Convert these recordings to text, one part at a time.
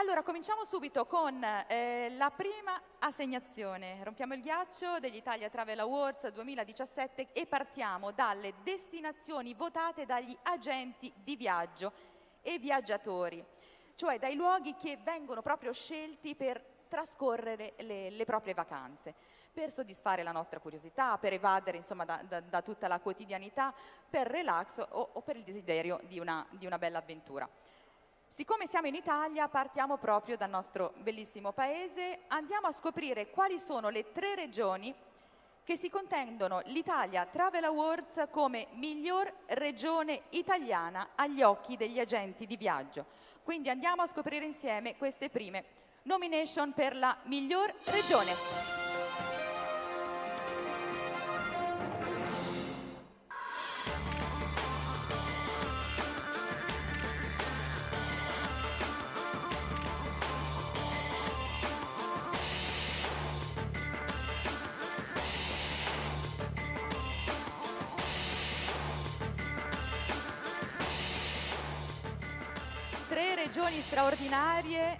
Allora, cominciamo subito con la prima assegnazione. Rompiamo il ghiaccio degli Italia Travel Awards 2017 e partiamo dalle destinazioni votate dagli agenti di viaggio e viaggiatori, cioè dai luoghi che vengono proprio scelti per trascorrere le proprie vacanze, per soddisfare la nostra curiosità, per evadere insomma da tutta la quotidianità, per relax o per il desiderio di una bella avventura. Siccome siamo in Italia, partiamo proprio dal nostro bellissimo paese, andiamo a scoprire quali sono le 3 regioni che si contendono l'Italia Travel Awards come miglior regione italiana agli occhi degli agenti di viaggio. Quindi andiamo a scoprire insieme queste prime nomination per la miglior regione. 3 regioni straordinarie,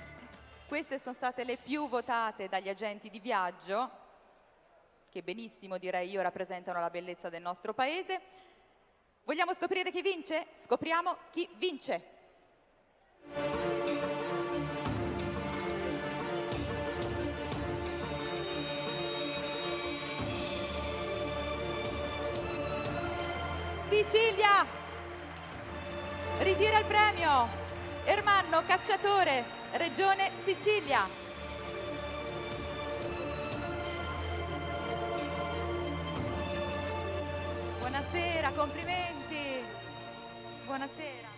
queste sono state le più votate dagli agenti di viaggio, che benissimo direi io rappresentano la bellezza del nostro paese. Vogliamo scoprire chi vince? Scopriamo chi vince! Sicilia! Ritira il premio! Ermanno Cacciatore, Regione Sicilia. Buonasera, complimenti. Buonasera.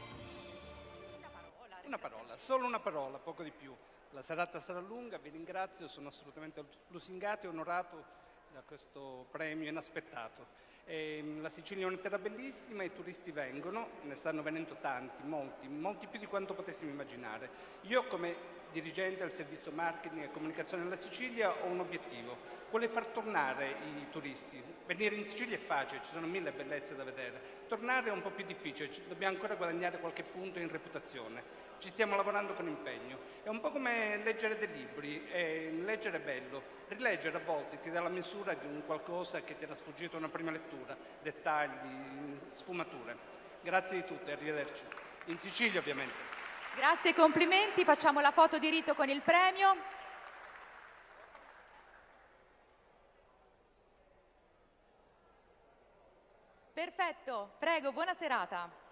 Una parola, solo una parola, poco di più. La serata sarà lunga, vi ringrazio, sono assolutamente lusingato e onorato da questo premio inaspettato. La Sicilia è una terra bellissima, i turisti vengono, ne stanno venendo tanti, molti più di quanto potessimo immaginare. Io come dirigente del servizio marketing e comunicazione della Sicilia ho un obiettivo, vuole far tornare i turisti. Venire in Sicilia è facile, ci sono 1000 bellezze da vedere, tornare è un po' più difficile, dobbiamo ancora guadagnare qualche punto in reputazione. Ci stiamo lavorando con impegno. È un po' come leggere dei libri, leggere è bello, rileggere a volte ti dà la misura di un qualcosa che ti era sfuggito una prima lettura, dettagli, sfumature. Grazie di tutto e arrivederci. In Sicilia ovviamente. Grazie, complimenti, facciamo la foto di rito con il premio. Perfetto, prego, buona serata.